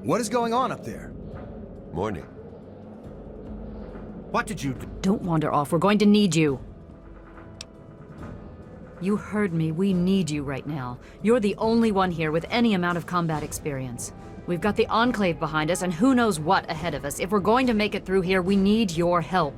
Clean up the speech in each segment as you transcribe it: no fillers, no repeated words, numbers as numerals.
What is going on up there? Morning. What did you do? Don't wander off. We're going to need you. You heard me. We need you right now. You're the only one here with any amount of combat experience. We've got the Enclave behind us, and who knows what ahead of us. If we're going to make it through here, we need your help.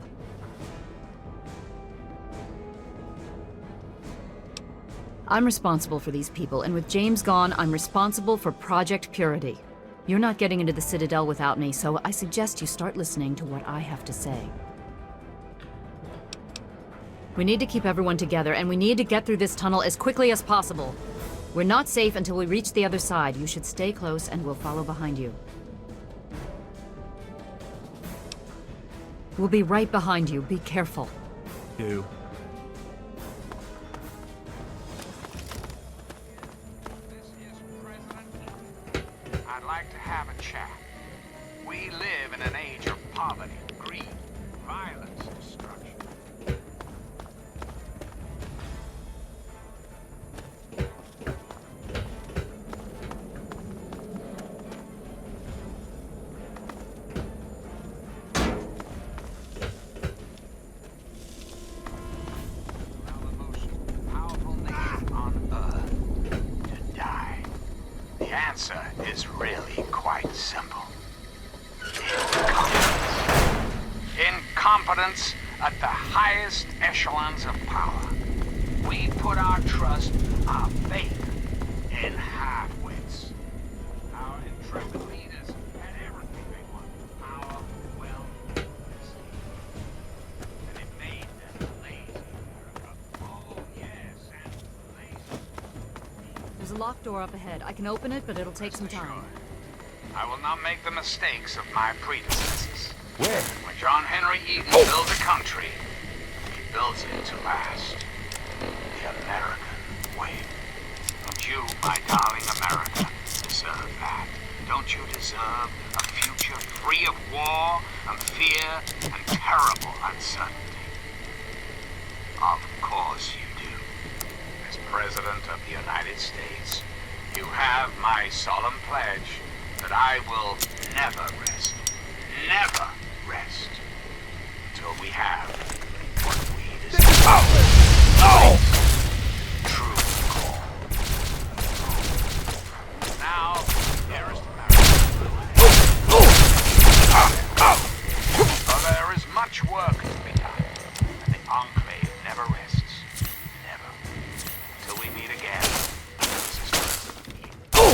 I'm responsible for these people, and with James gone, I'm responsible for Project Purity. You're not getting into the Citadel without me, so I suggest you start listening to what I have to say. We need to keep everyone together, and we need to get through this tunnel as quickly as possible. We're not safe until we reach the other side. You should stay close, and we'll follow behind you. We'll be right behind you. Be careful. Do. I'd like to have a chat. We live in an age of poverty, greed, violence, destruction. Well, the most powerful nation on Earth to die. The answer is really quite simple. Incompetence at the highest echelons of power. We put our trust, our faith in half-wits. Our intrepid leaders had everything they wanted. Power, wealth, and it made them lazy. Oh, yes, and lazy. There's a locked door up ahead. I can open it, but it'll take some time. I will not make the mistakes of my predecessors. Where? When John Henry Eaton built a country, he built it to last. The American way. Don't you, my darling America, deserve that? Don't you deserve a future free of war and fear and terrible uncertainty? Of course you do. As President of the United States, you have my solemn pledge that I will never rest. Never rest. Until we have what we deserve. True call. Now, dearest America. For there is much work to be done, and the Enclave never rests. Never. Until we meet again. This is President Eaton.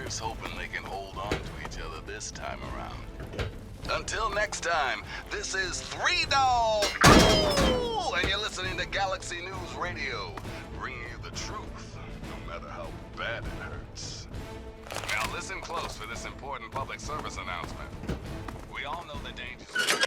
Here's hoping they can hold on to each other this time around. Until next time, this is Three Dog, and you're listening to Galaxy News Radio, bringing you the truth, no matter how bad it hurts. Now listen close for this important public service announcement. We all know the dangers.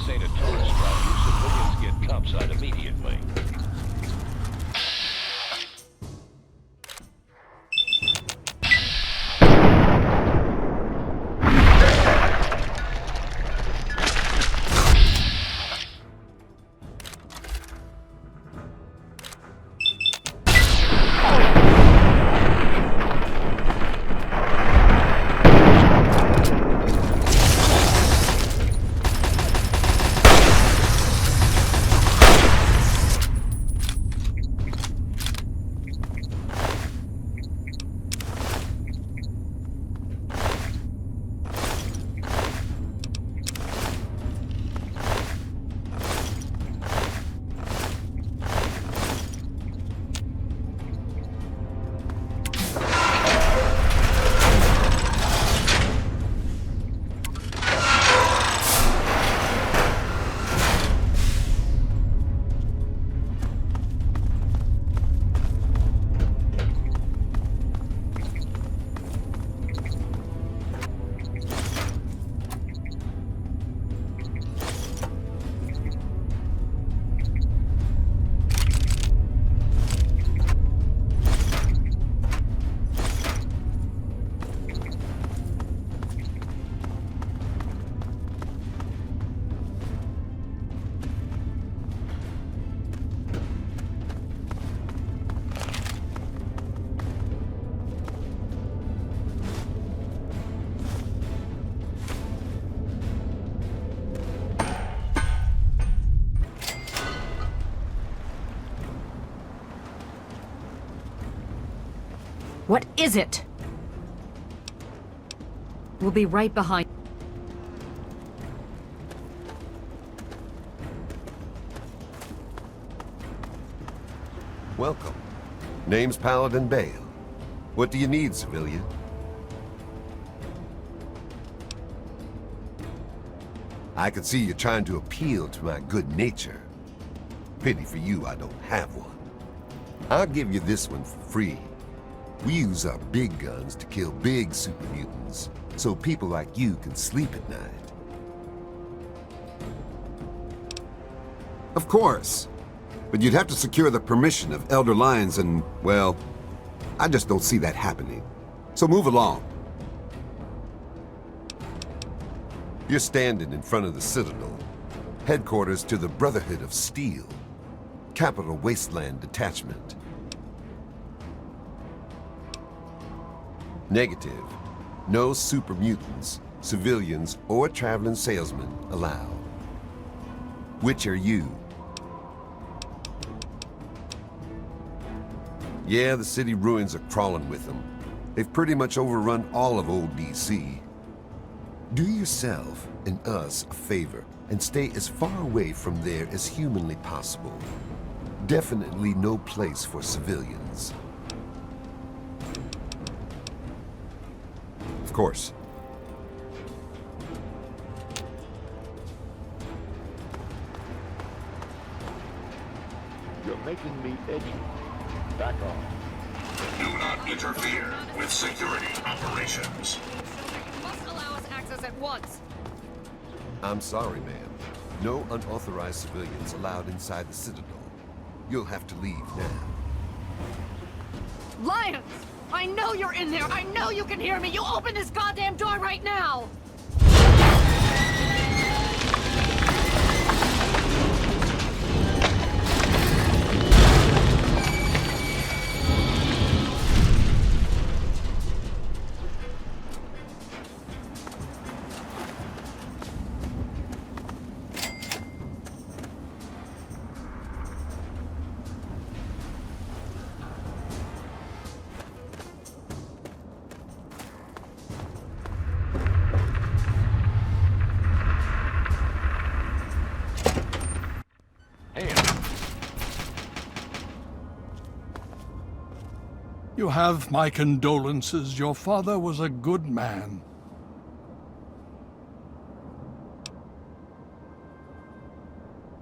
This ain't a tourist trap. You civilians get topside immediately. What is it? We'll be right behind. Welcome. Name's Paladin Bale. What do you need, civilian? I can see you're trying to appeal to my good nature. Pity for you I don't have one. I'll give you this one for free. We use our big guns to kill big super mutants, so people like you can sleep at night. Of course. But you'd have to secure the permission of Elder Lyons and, well, I just don't see that happening. So move along. You're standing in front of the Citadel, headquarters to the Brotherhood of Steel, Capital Wasteland Detachment. Negative. No super mutants, civilians, or traveling salesmen allowed. Which are you? Yeah, the city ruins are crawling with them. They've pretty much overrun all of old D.C. Do yourself and us a favor and stay as far away from there as humanly possible. Definitely no place for civilians. Of course. You're making me edgy. Back off. Do not interfere with security operations. You must allow us access at once. I'm sorry, ma'am. No unauthorized civilians allowed inside the Citadel. You'll have to leave now. Lions! I know you're in there! I know you can hear me! You open this goddamn door right now! You have my condolences. Your father was a good man.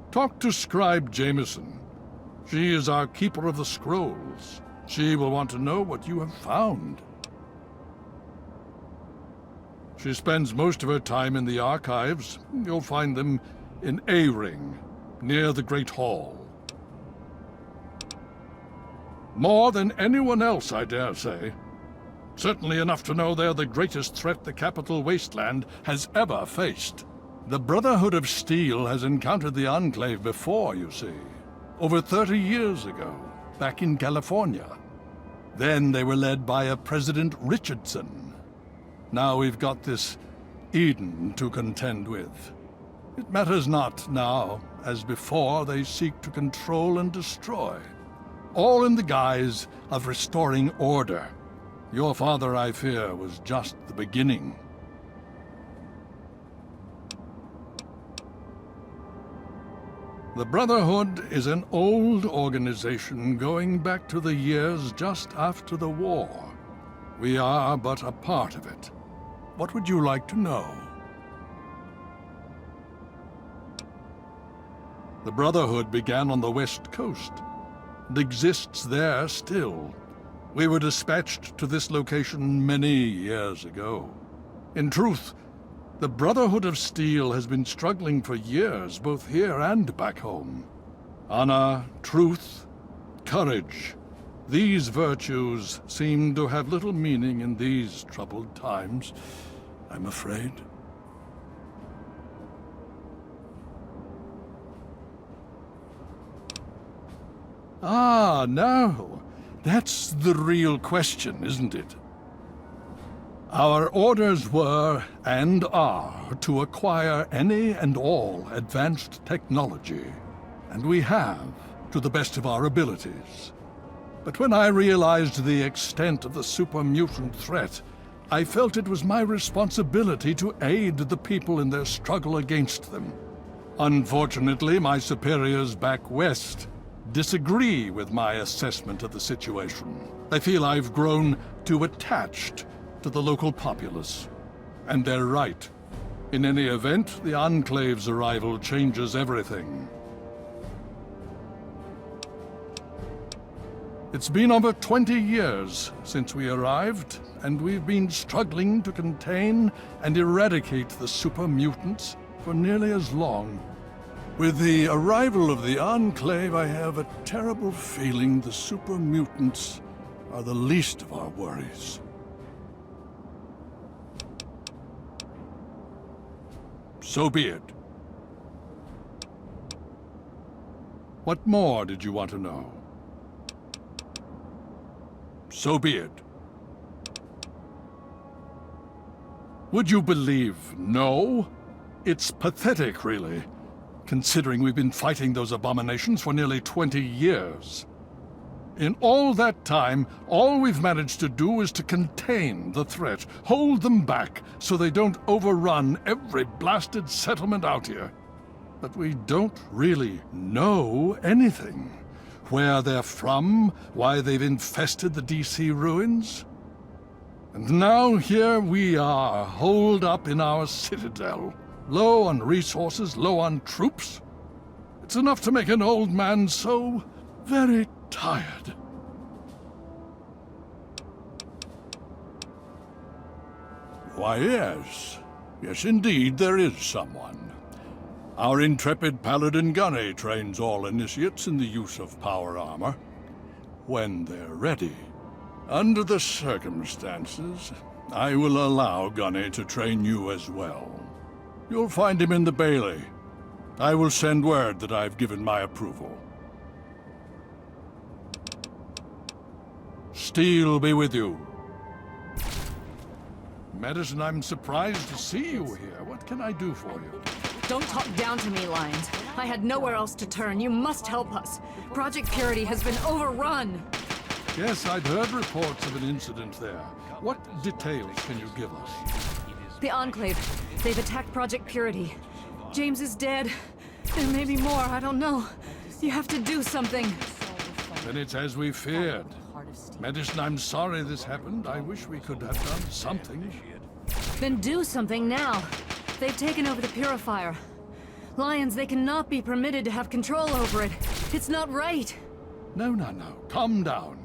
Talk to Scribe Jameson. She is our keeper of the scrolls. She will want to know what you have found. She spends most of her time in the archives. You'll find them in A-Ring, near the Great Hall. More than anyone else, I dare say. Certainly enough to know they're the greatest threat the capital Wasteland has ever faced. The Brotherhood of Steel has encountered the Enclave before, you see. Over 30 years ago, back in California. Then they were led by a President Richardson. Now we've got this Eden to contend with. It matters not now, as before they seek to control and destroy. All in the guise of restoring order. Your father, I fear, was just the beginning. The Brotherhood is an old organization going back to the years just after the war. We are but a part of it. What would you like to know? The Brotherhood began on the West Coast and exists there still. We were dispatched to this location many years ago. In truth, the Brotherhood of Steel has been struggling for years, both here and back home. Honor, truth, courage. These virtues seem to have little meaning in these troubled times, I'm afraid. Ah, no. That's the real question, isn't it? Our orders were, and are, to acquire any and all advanced technology. And we have, to the best of our abilities. But when I realized the extent of the super mutant threat, I felt it was my responsibility to aid the people in their struggle against them. Unfortunately, my superiors back west disagree with my assessment of the situation. They feel I've grown too attached to the local populace. And they're right. In any event, the Enclave's arrival changes everything. It's been over 20 years since we arrived, and we've been struggling to contain and eradicate the super mutants for nearly as long. With the arrival of the Enclave, I have a terrible feeling the super mutants are the least of our worries. So be it. What more did you want to know? So be it. Would you believe no? It's pathetic, really, considering we've been fighting those abominations for nearly 20 years. In all that time, all we've managed to do is to contain the threat, hold them back so they don't overrun every blasted settlement out here. But we don't really know anything. Where they're from, why they've infested the D.C. ruins. And now here we are, holed up in our citadel. Low on resources, low on troops. It's enough to make an old man so very tired. Why, yes. Yes, indeed, there is someone. Our intrepid paladin Gunny trains all initiates in the use of power armor. When they're ready. Under the circumstances, I will allow Gunny to train you as well. You'll find him in the Bailey. I will send word that I've given my approval. Steel be with you. Madison, I'm surprised to see you here. What can I do for you? Don't talk down to me, Lyons. I had nowhere else to turn. You must help us. Project Purity has been overrun. Yes, I'd heard reports of an incident there. What details can you give us? The Enclave. They've attacked Project Purity. James is dead. There may be more, I don't know. You have to do something. Then it's as we feared. Madison, I'm sorry this happened. I wish we could have done something. Then do something now. They've taken over the Purifier. Lyons, they cannot be permitted to have control over it. It's not right. No. Calm down.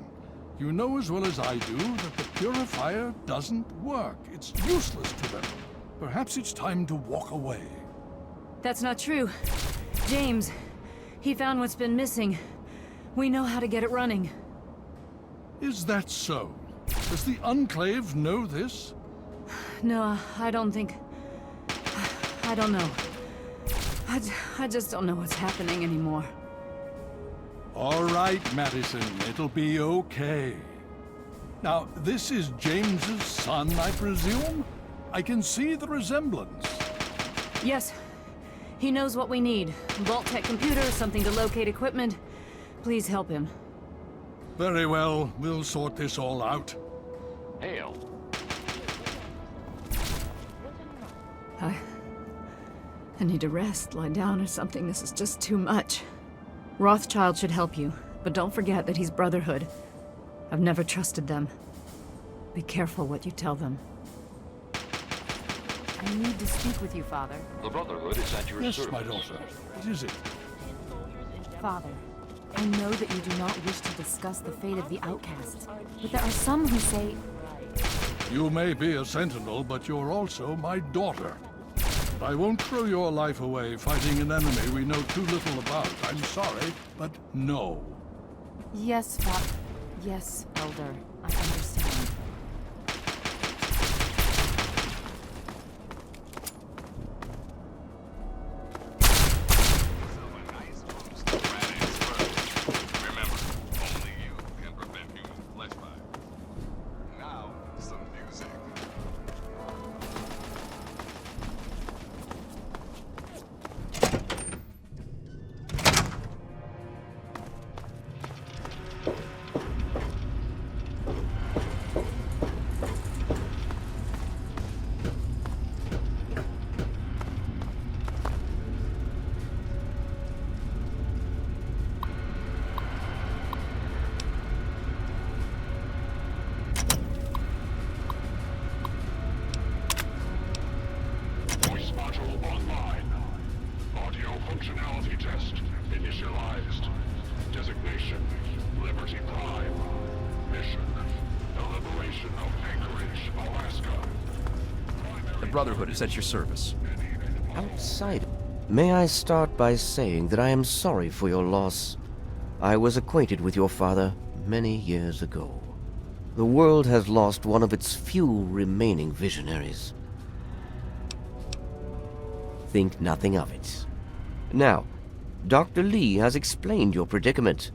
You know as well as I do that the Purifier doesn't work. It's useless to them. Perhaps it's time to walk away. That's not true. James, he found what's been missing. We know how to get it running. Is that so? Does the Enclave know this? No, I don't think... I don't know. I just don't know what's happening anymore. All right, Madison, it'll be okay. Now, this is James's son, I presume? I can see the resemblance. Yes. He knows what we need. Vault-Tec computer, something to locate equipment. Please help him. Very well, we'll sort this all out. Hail. I need to rest, lie down or something. This is just too much. Rothschild should help you, but don't forget that he's Brotherhood. I've never trusted them. Be careful what you tell them. I need to speak with you, Father. The Brotherhood is at your Yes, service. my daughter. What is it? Father, I know that you do not wish to discuss the fate of the outcasts, but there are some who say... You may be a sentinel, but you're also my daughter. I won't throw your life away fighting an enemy we know too little about. I'm sorry, but no. Yes, Father. Yes, Elder. I understand. Remember, only you can prevent human flesh fire. Now, some music. Voice module online. Audio functionality test initialized. Designation, Liberty Prime. Mission, the liberation of Anchorage, Alaska. The Brotherhood is at your service. Outsider. May I start by saying that I am sorry for your loss. I was acquainted with your father many years ago. The world has lost one of its few remaining visionaries. Think nothing of it. Now, Dr. Lee has explained your predicament.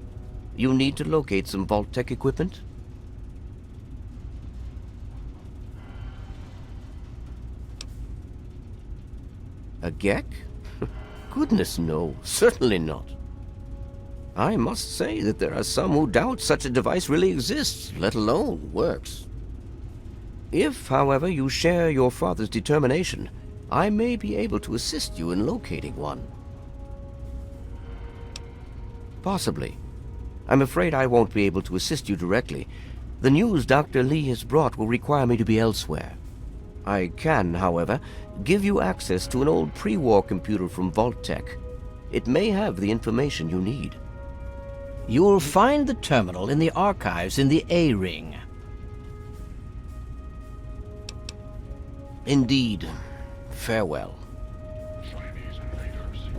You need to locate some Vault-Tec equipment? A Gek? Goodness, no. Certainly not. I must say that there are some who doubt such a device really exists, let alone works. If, however, you share your father's determination, I may be able to assist you in locating one. Possibly. I'm afraid I won't be able to assist you directly. The news Dr. Lee has brought will require me to be elsewhere. I can, however, give you access to an old pre-war computer from Vault-Tec. It may have the information you need. You'll find the terminal in the archives in the A-Ring. Indeed. Farewell. Chinese invaders.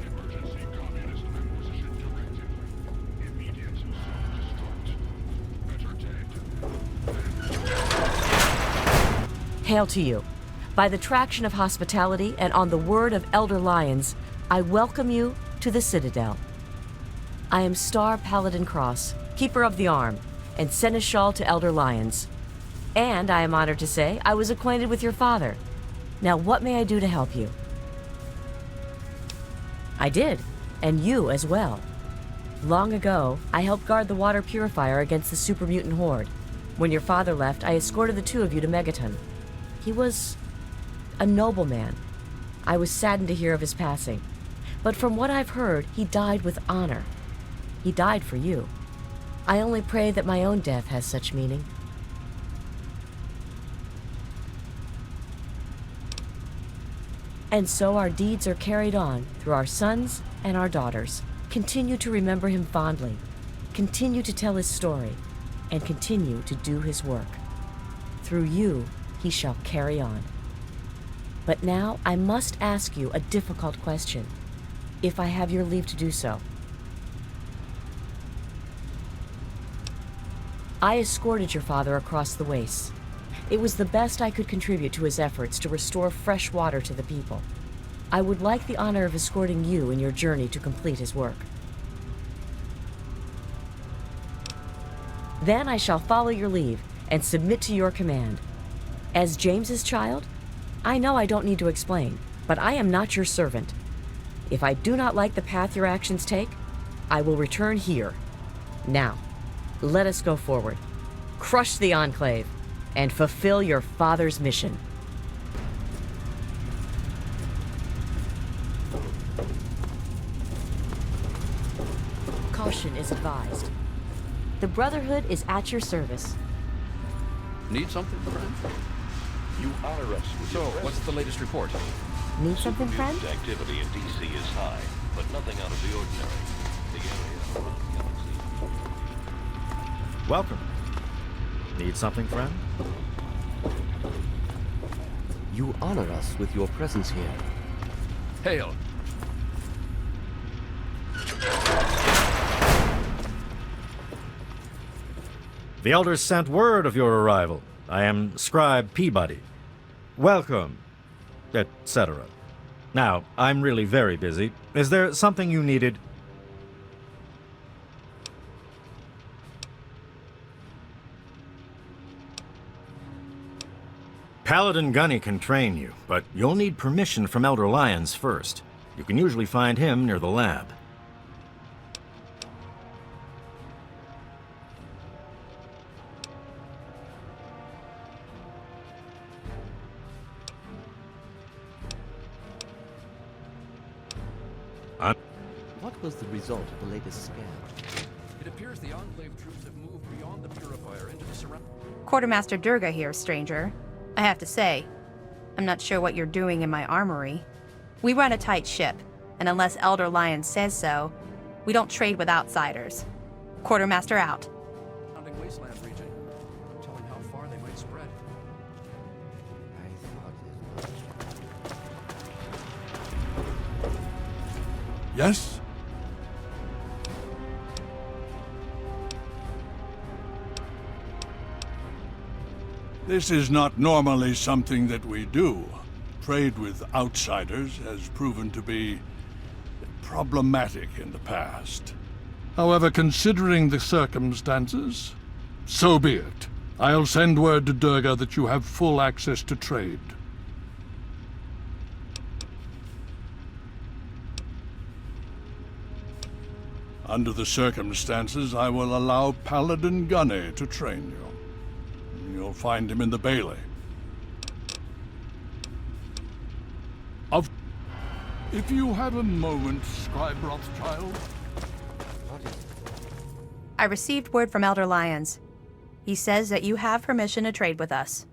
Emergency communism acquisition directive. Immediate self-destruct. Better dead. Hail to you. By the traction of hospitality and on the word of Elder Lyons, I welcome you to the Citadel. I am Star Paladin Cross, Keeper of the Arm, and Seneschal to Elder Lyons. And I am honored to say I was acquainted with your father. Now, what may I do to help you? I did, and you as well. Long ago, I helped guard the water purifier against the super mutant horde. When your father left, I escorted the two of you to Megaton. He was a noble man. I was saddened to hear of his passing. But from what I've heard, he died with honor. He died for you. I only pray that my own death has such meaning. And so our deeds are carried on through our sons and our daughters. Continue to remember him fondly. Continue to tell his story. And continue to do his work. Through you, he shall carry on. But now I must ask you a difficult question, if I have your leave to do so. I escorted your father across the wastes. It was the best I could contribute to his efforts to restore fresh water to the people. I would like the honor of escorting you in your journey to complete his work. Then I shall follow your leave and submit to your command. As James's child, I know I don't need to explain, but I am not your servant. If I do not like the path your actions take, I will return here. Now, let us go forward, crush the Enclave, and fulfill your father's mission. Caution is advised. The Brotherhood is at your service. Need something, friend? You honor us with So, your what's the latest report? Need something, friend? Mutant activity in D.C. is high, but nothing out of the ordinary. The area around the galaxy. Welcome. Need something, friend? You honor us with your presence here. Hail. The Elders sent word of your arrival. I am Scribe Peabody. Welcome, etc. Now, I'm really very busy. Is there something you needed? Paladin Gunny can train you, but you'll need permission from Elder Lyons first. You can usually find him near the lab. What was the result of the latest scan? It appears the Enclave troops have moved beyond the Purifier into the surrounding... Quartermaster Durga here, stranger. I have to say, I'm not sure what you're doing in my armory. We run a tight ship, and unless Elder Lyons says so, we don't trade with outsiders. Quartermaster out. Wasteland region. I'm telling how far they might spread. Yes? This is not normally something that we do. Trade with outsiders has proven to be problematic in the past. However, considering the circumstances, so be it. I'll send word to Durga that you have full access to trade. Under the circumstances, I will allow Paladin Gunny to train you. You'll find him in the Bailey. If you have a moment, Scribe Rothschild. I received word from Elder Lyons. He says that you have permission to trade with us.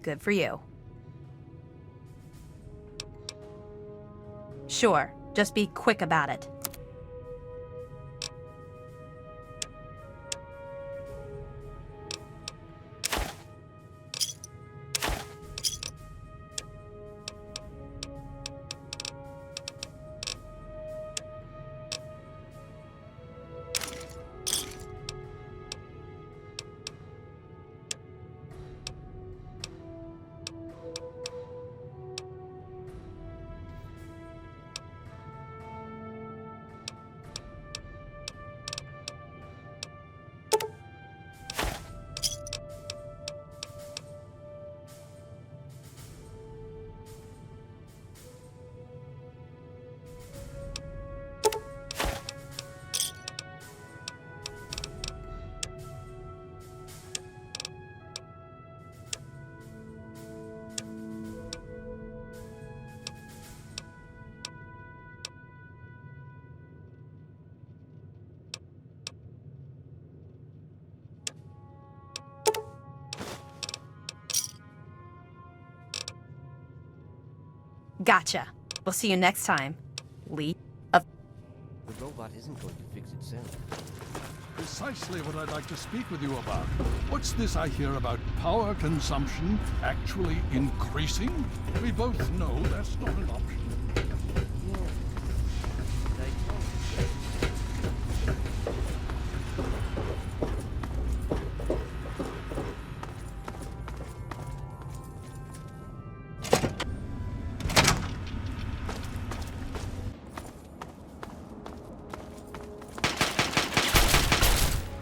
Good for you. Sure, just be quick about it. Gotcha. We'll see you next time. Lee. The robot isn't going to fix itself. precisely what I'd like to speak with you about. What's this I hear about power consumption actually increasing? We both know that's not an option.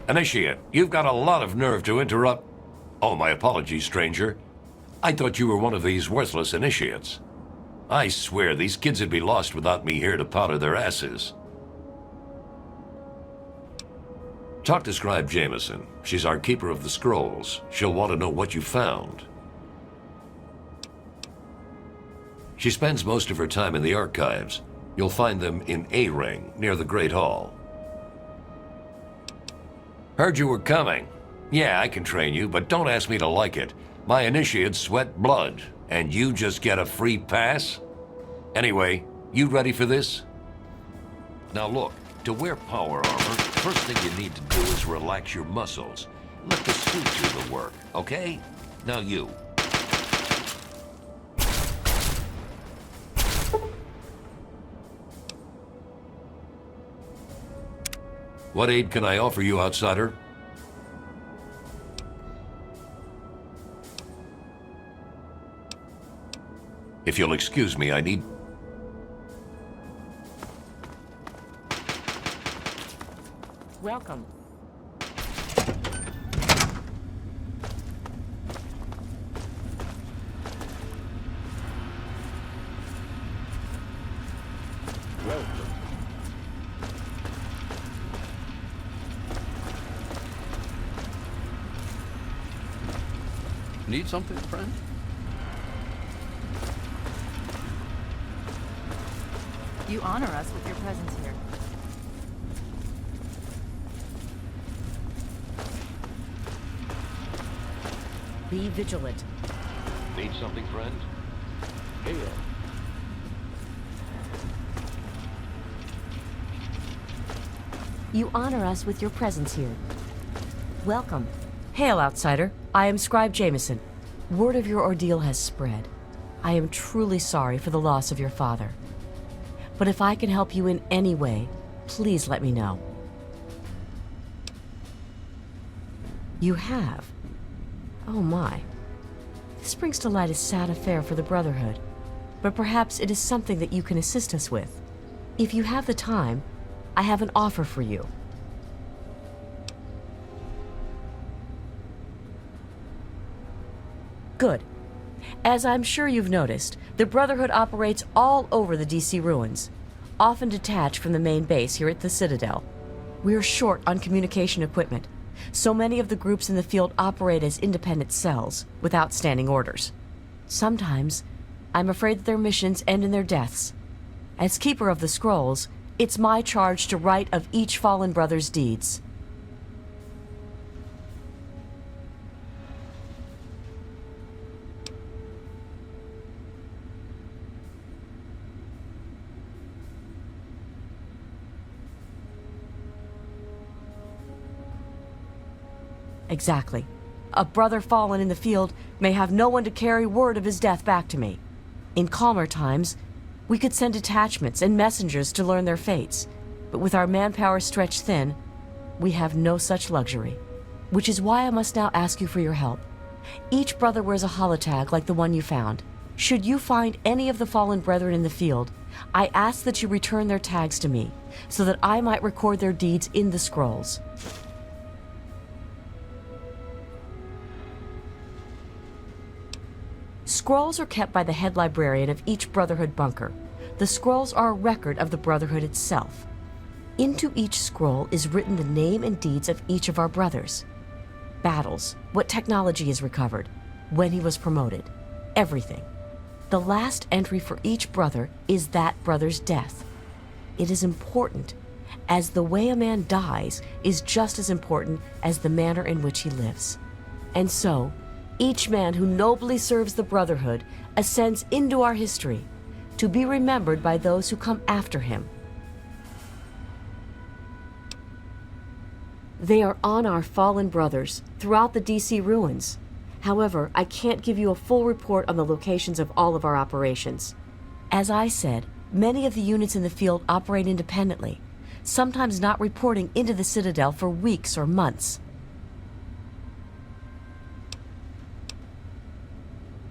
Initiate, you've got a lot of nerve to interrupt. Oh, my apologies, stranger. I thought you were one of these worthless initiates. I swear these kids would be lost without me here to powder their asses. Talk to Scribe Jameson. She's our keeper of the scrolls. She'll want to know what you found. She spends most of her time in the archives. You'll find them in A-Ring, near the Great Hall. Heard you were coming. Yeah, I can train you, but don't ask me to like it. My initiates sweat blood, and you just get a free pass? Anyway, you ready for this? Now look, to wear power armor, first thing you need to do is relax your muscles. Let the suit do the work, okay? Now you. What aid can I offer you, outsider? If you'll excuse me, I need... Welcome. Welcome. Need something, friend? You honor us with your presence here. Be vigilant. Need something, friend? Hail. You honor us with your presence here. Welcome. Hail, outsider. I am Scribe Jameson. Word of your ordeal has spread. I am truly sorry for the loss of your father. But if I can help you in any way, please let me know. You have? Oh my. This brings to light a sad affair for the Brotherhood. But perhaps it is something that you can assist us with. If you have the time, I have an offer for you. Good. As I'm sure you've noticed, the Brotherhood operates all over the D.C. ruins, often detached from the main base here at the Citadel. We're short on communication equipment, so many of the groups in the field operate as independent cells, without standing orders. Sometimes, I'm afraid that their missions end in their deaths. As Keeper of the Scrolls, it's my charge to write of each fallen brother's deeds. Exactly. A brother fallen in the field may have no one to carry word of his death back to me. In calmer times, we could send detachments and messengers to learn their fates, but with our manpower stretched thin, we have no such luxury. Which is why I must now ask you for your help. Each brother wears a holotag like the one you found. Should you find any of the fallen brethren in the field, I ask that you return their tags to me, so that I might record their deeds in the scrolls. Scrolls are kept by the head librarian of each Brotherhood bunker. The scrolls are a record of the Brotherhood itself. Into each scroll is written the name and deeds of each of our brothers. Battles, what technology is recovered, when he was promoted, everything. The last entry for each brother is that brother's death. It is important, as the way a man dies is just as important as the manner in which he lives. And so, each man who nobly serves the Brotherhood ascends into our history, to be remembered by those who come after him. They are on our fallen brothers throughout the D.C. ruins. However, I can't give you a full report on the locations of all of our operations. As I said, many of the units in the field operate independently, sometimes not reporting into the Citadel for weeks or months.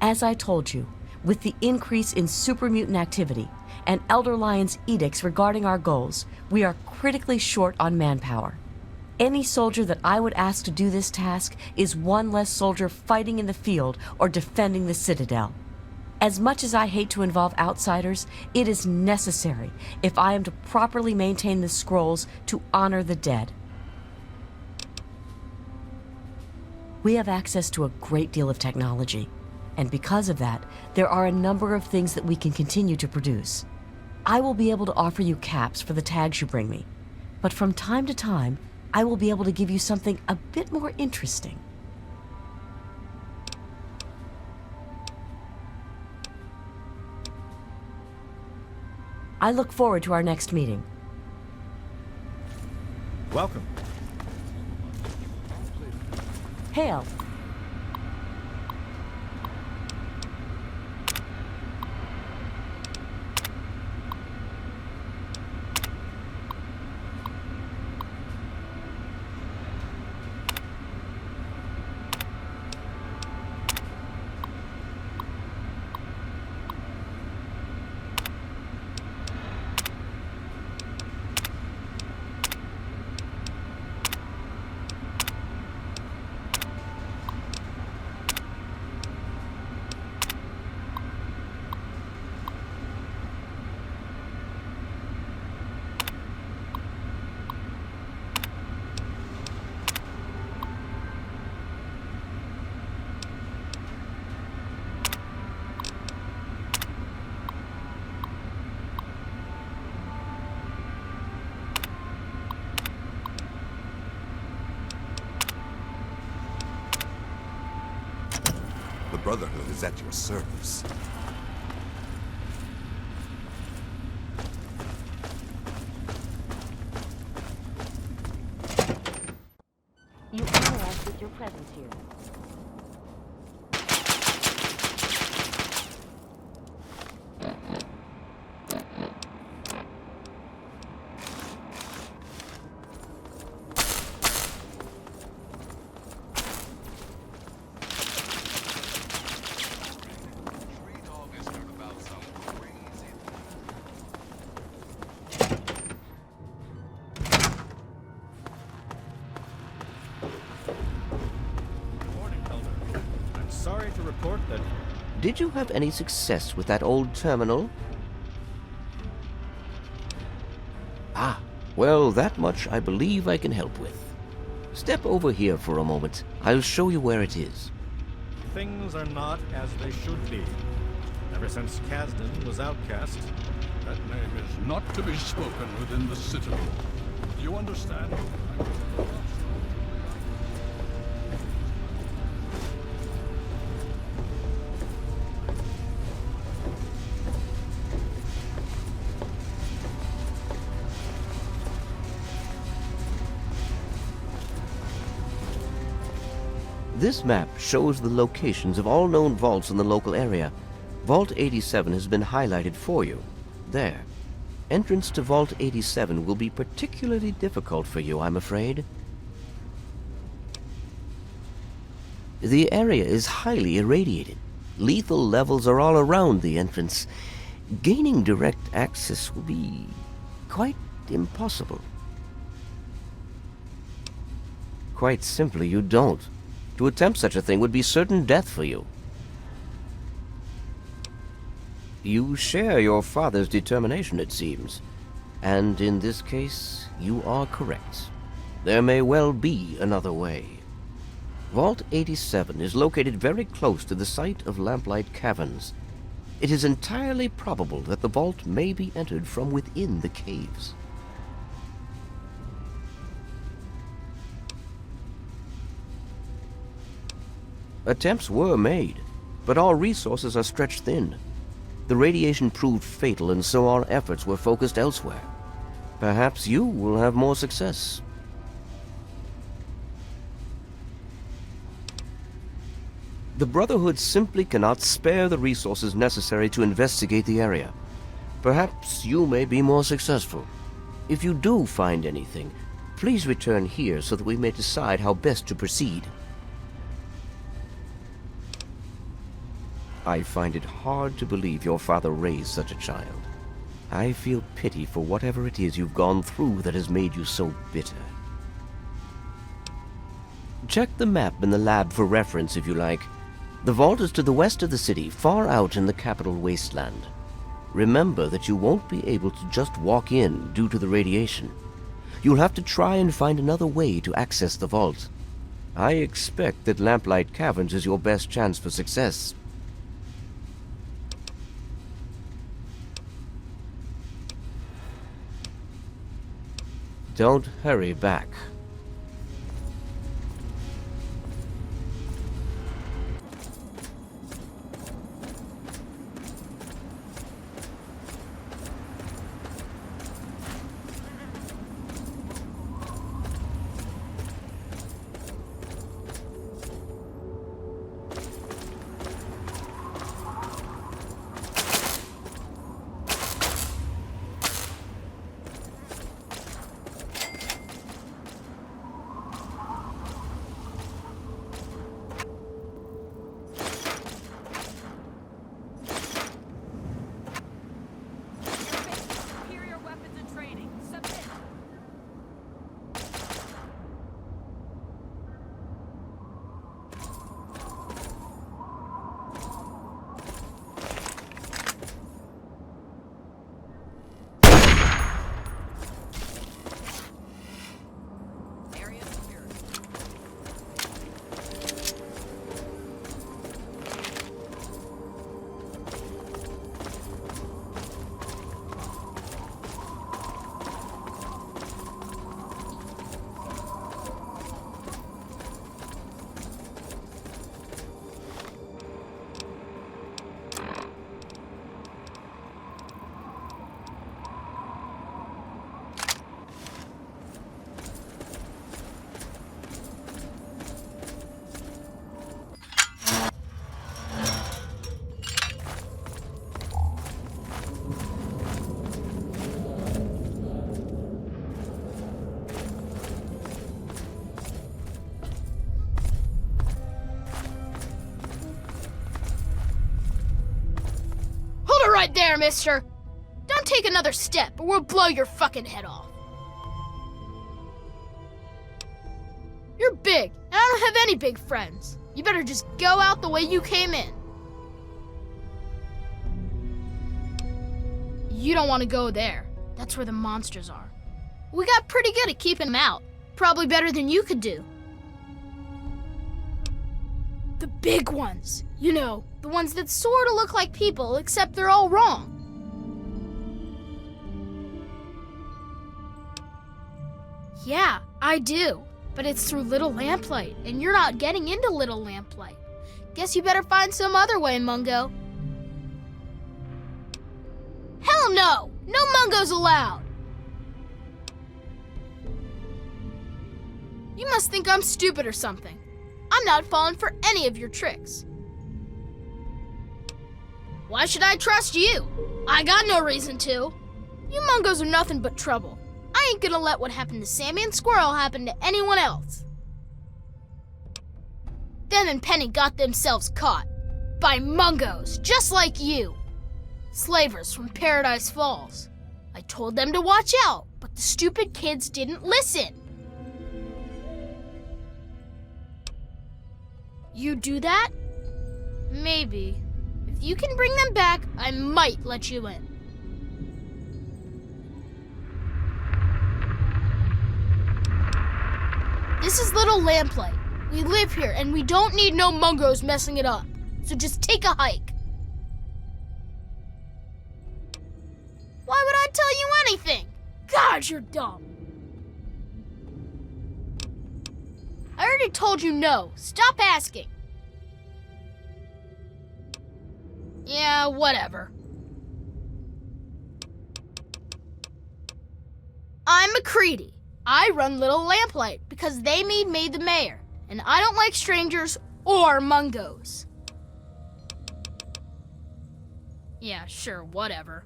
As I told you, with the increase in super mutant activity and Elder Lion's edicts regarding our goals, we are critically short on manpower. Any soldier that I would ask to do this task is one less soldier fighting in the field or defending the Citadel. As much as I hate to involve outsiders, it is necessary if I am to properly maintain the scrolls to honor the dead. We have access to a great deal of technology, and because of that, there are a number of things that we can continue to produce. I will be able to offer you caps for the tags you bring me, but from time to time, I will be able to give you something a bit more interesting. I look forward to our next meeting. Welcome. Hail. The Brotherhood is at your service. You honor us with your presence here. Sorry to report that... Did you have any success with that old terminal? Ah, well, that much I believe I can help with. Step over here for a moment. I'll show you where it is. Things are not as they should be. Ever since Kasdan was outcast... That name is not to be spoken within the Citadel. Do you understand? This map shows the locations of all known vaults in the local area. Vault 87 has been highlighted for you. There. Entrance to Vault 87 will be particularly difficult for you, I'm afraid. The area is highly irradiated. Lethal levels are all around the entrance. Gaining direct access will be quite impossible. Quite simply, you don't. To attempt such a thing would be certain death for you. You share your father's determination, it seems. And in this case, you are correct. There may well be another way. Vault 87 is located very close to the site of Lamplight Caverns. It is entirely probable that the vault may be entered from within the caves. Attempts were made, but all resources are stretched thin. The radiation proved fatal, and so our efforts were focused elsewhere. Perhaps you will have more success. The Brotherhood simply cannot spare the resources necessary to investigate the area. Perhaps you may be more successful. If you do find anything, please return here so that we may decide how best to proceed. I find it hard to believe your father raised such a child. I feel pity for whatever it is you've gone through that has made you so bitter. Check the map in the lab for reference if you like. The vault is to the west of the city, far out in the capital Wasteland. Remember that you won't be able to just walk in due to the radiation. You'll have to try and find another way to access the vault. I expect that Lamplight Caverns is your best chance for success. Don't hurry back. Right there, mister. Don't take another step or we'll blow your fucking head off. You're big, and I don't have any big friends. You better just go out the way you came in. You don't want to go there. That's where the monsters are. We got pretty good at keeping them out. Probably better than you could do. The big ones. You know, the ones that sort of look like people, except they're all wrong. Yeah, I do. But it's through Little Lamplight, and you're not getting into Little Lamplight. Guess you better find some other way, Mungo. Hell no! No Mungos allowed! You must think I'm stupid or something. I'm not falling for any of your tricks. Why should I trust you? I got no reason to. You Mungos are nothing but trouble. I ain't gonna let what happened to Sammy and Squirrel happen to anyone else. Them and Penny got themselves caught. By Mungos, just like you. Slavers from Paradise Falls. I told them to watch out, but the stupid kids didn't listen. You do that? Maybe. If you can bring them back, I might let you in. This is Little Lamplight. We live here, and we don't need no Mungos messing it up. So just take a hike. Why would I tell you anything? God, you're dumb. I already told you no. Stop asking. Yeah, whatever. I'm McCready. I run Little Lamplight because they made me the mayor, and I don't like strangers or Mungos. Yeah, sure, whatever.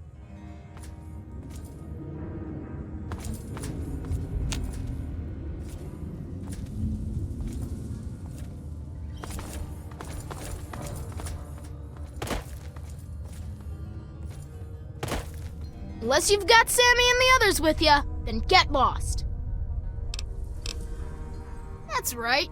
Unless you've got Sammy and the others with ya, then get lost. That's right.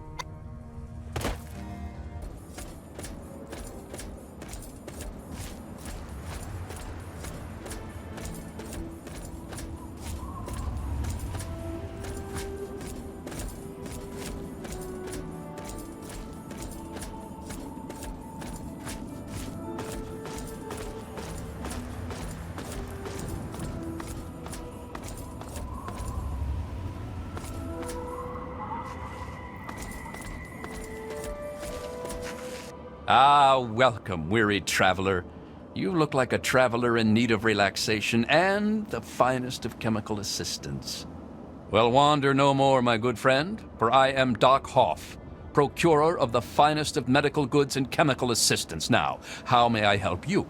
Ah, welcome, weary traveler. You look like a traveler in need of relaxation and the finest of chemical assistance. Well, wander no more, my good friend, for I am Doc Hoff, procurer of the finest of medical goods and chemical assistance. Now, how may I help you?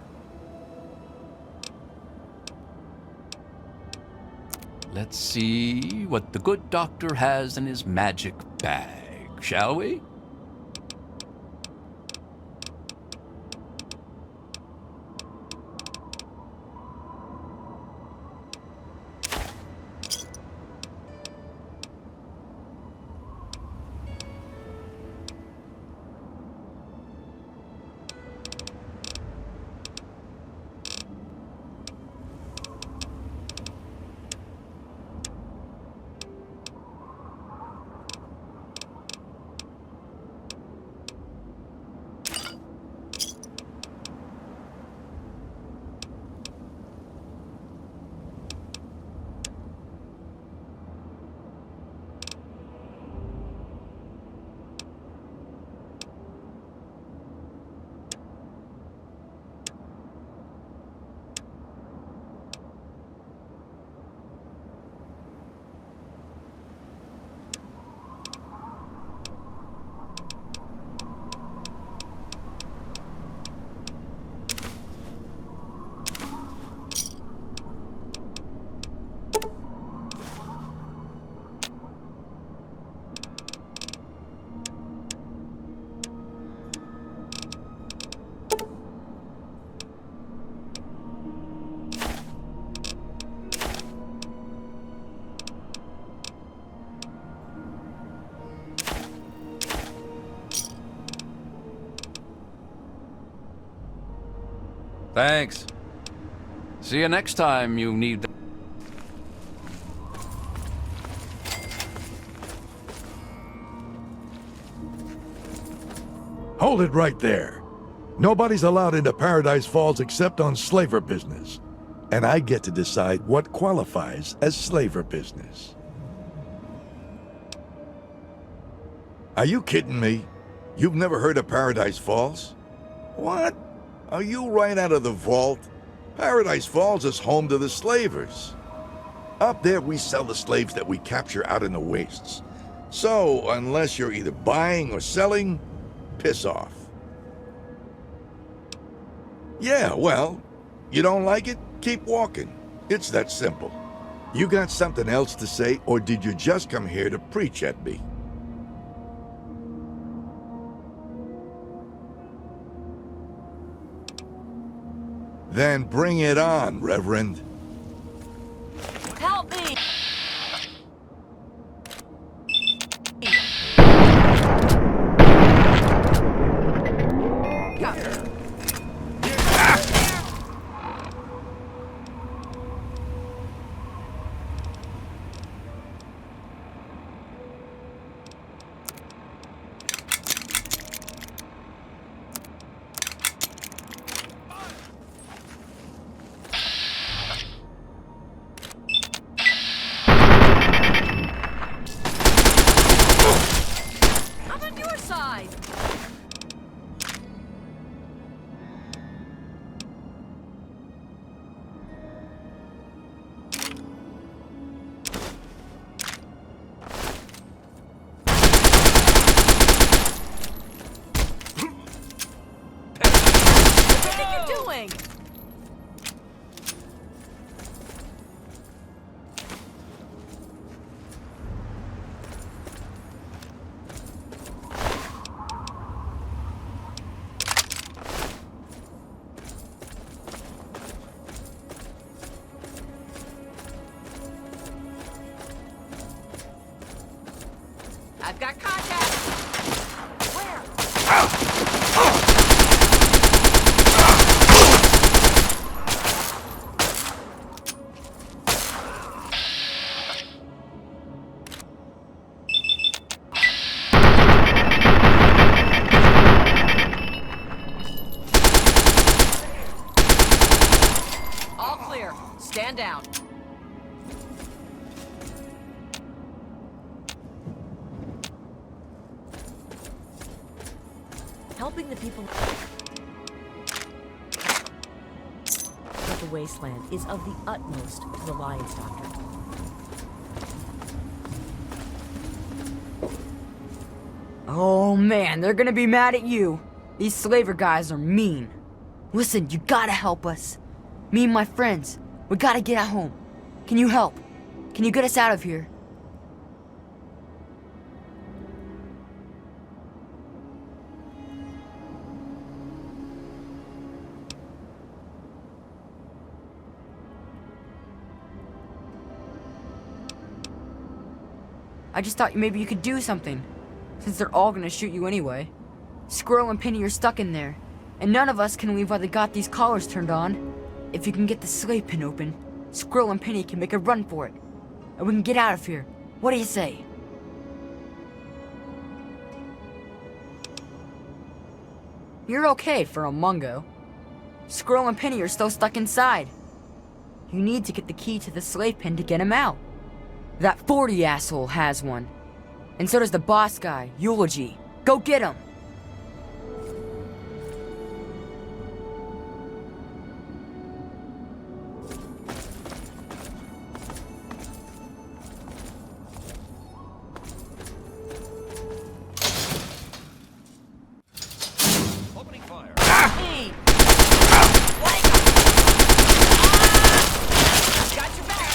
Let's see what the good doctor has in his magic bag, shall we? Thanks. See you next time you need the... Hold it right there. Nobody's allowed into Paradise Falls except on slaver business. And I get to decide what qualifies as slaver business. Are you kidding me? You've never heard of Paradise Falls? What? Are you right out of the vault? Paradise Falls is home to the slavers. Up there we sell the slaves that we capture out in the wastes. So, unless you're either buying or selling, piss off. Yeah, well, you don't like it? Keep walking. It's that simple. You got something else to say, or did you just come here to preach at me? Then bring it on, Reverend. Help me! I've got contact! Where? All clear. Stand down. Helping the people of the Wasteland is of the utmost to the Lions Doctor. Oh man, they're gonna be mad at you. These slaver guys are mean. Listen, you gotta help us. Me and my friends, we gotta get at home. Can you help? Can you get us out of here? I just thought maybe you could do something, since they're all gonna shoot you anyway. Squirrel and Penny are stuck in there, and none of us can leave while they got these collars turned on. If you can get the slave pen open, Squirrel and Penny can make a run for it, and we can get out of here. What do you say? You're okay for a Mungo. Squirrel and Penny are still stuck inside. You need to get the key to the slave pen to get him out. That 40 asshole has one. And so does the boss guy, Eulogy. Go get him! Opening fire. Hey! Got your back!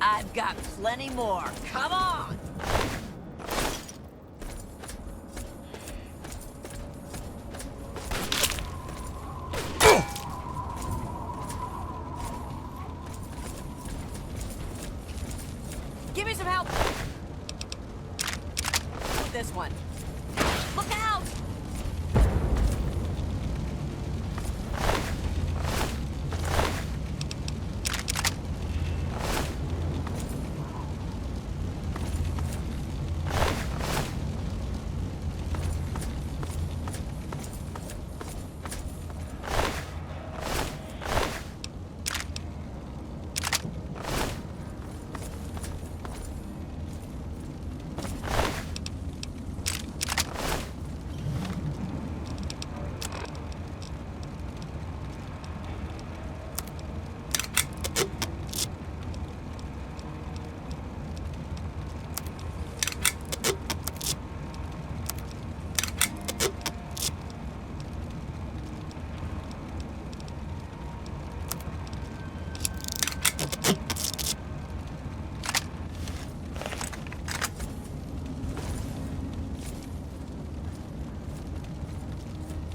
I've got plenty more. Come on! Give me some help! With this one. Look out!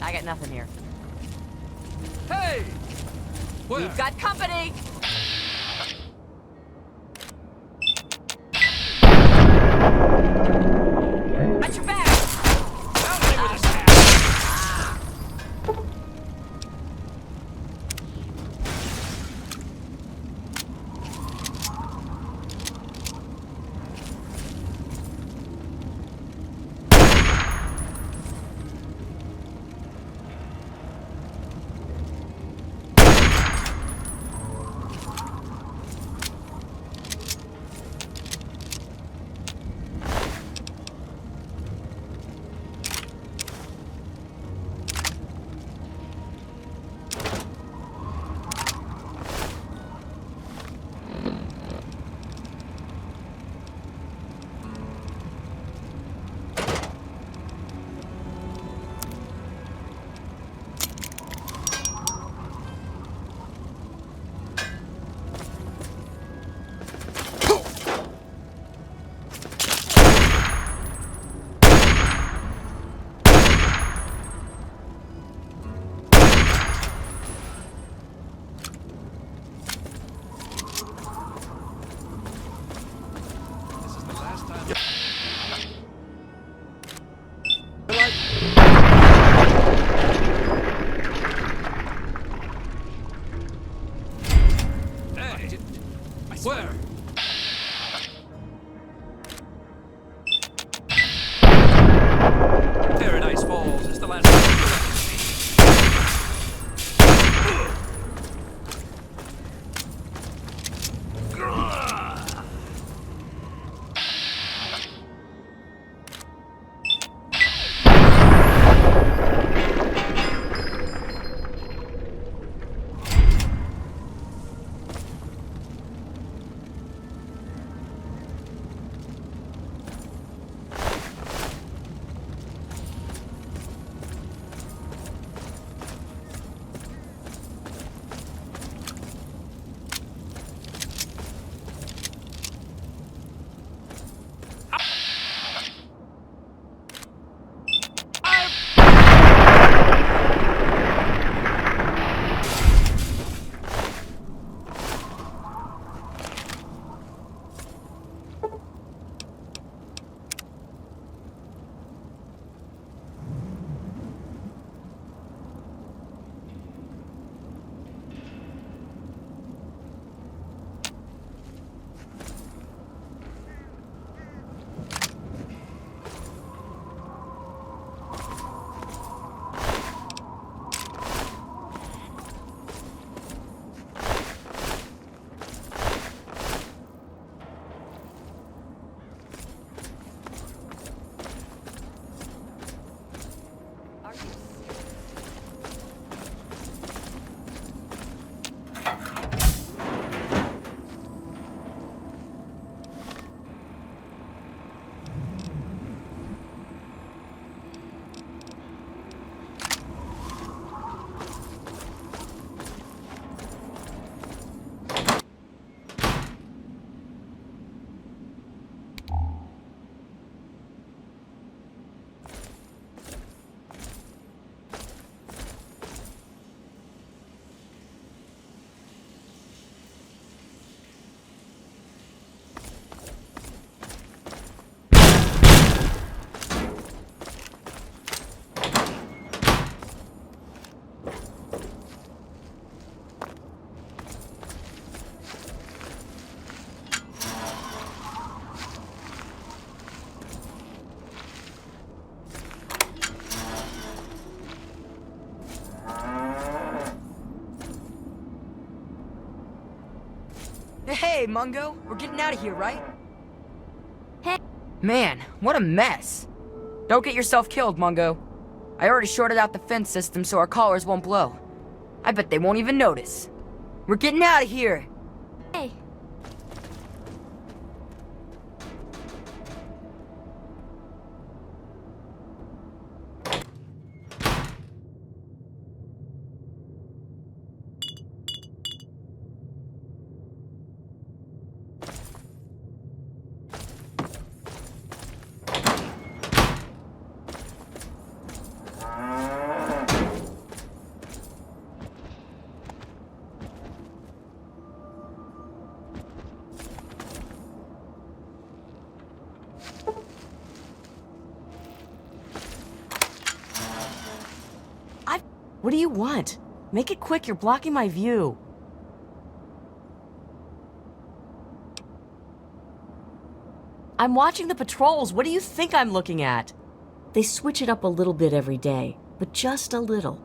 I got nothing here. Hey! We've got company! At your back! Where? Paradise Falls is the last Hey, Mungo, we're getting out of here, right? Hey. Man, what a mess. Don't get yourself killed, Mungo. I already shorted out the fence system so our collars won't blow. I bet they won't even notice. We're getting out of here. Hey. What do you want? Make it quick, you're blocking my view. I'm watching the patrols. What do you think I'm looking at? They switch it up a little bit every day, but just a little.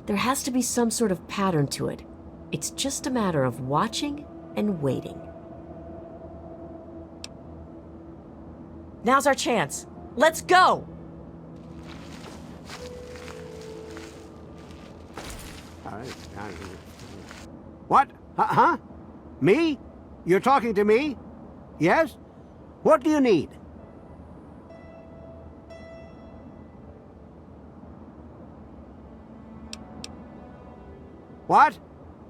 There has to be some sort of pattern to it. It's just a matter of watching and waiting. Now's our chance. Let's go! What? Huh? Me? You're talking to me? Yes? What do you need? What?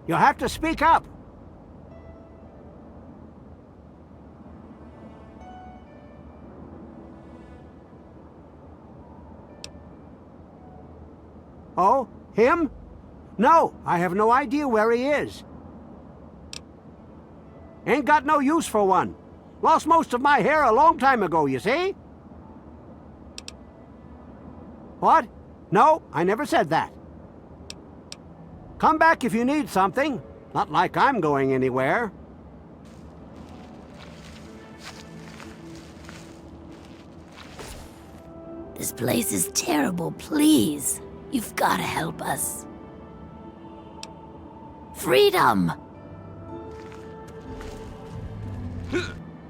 You'll have to speak up. Oh, him? No, I have no idea where he is. Ain't got no use for one. Lost most of my hair a long time ago, you see? What? No, I never said that. Come back if you need something. Not like I'm going anywhere. This place is terrible, please. You've got to help us. Freedom!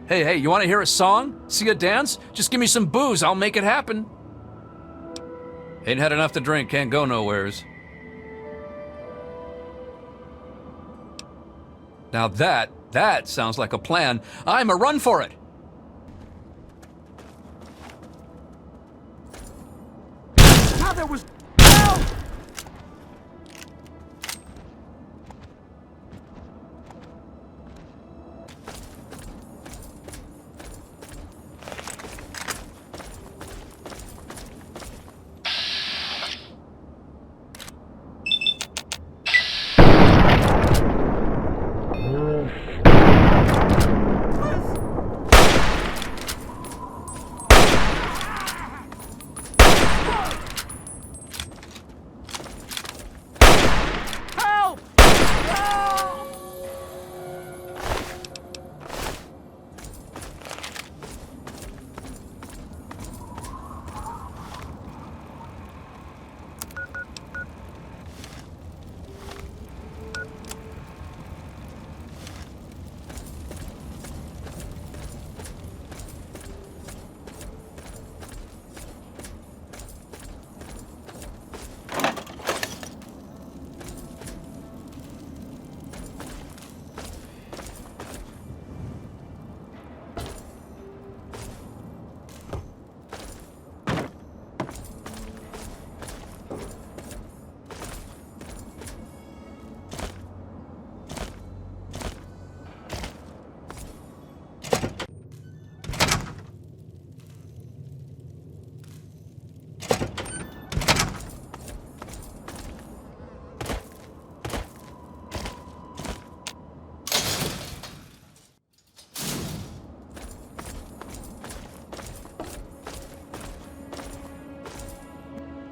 Hey, you want to hear a song? See a dance? Just give me some booze, I'll make it happen. Ain't had enough to drink, can't go nowheres. Now that sounds like a plan. I'm a run for it. Now there was... Help!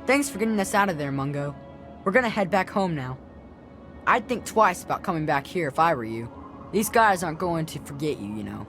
Thanks for getting us out of there, Mungo. We're gonna head back home now. I'd think twice about coming back here if I were you. These guys aren't going to forget you, you know.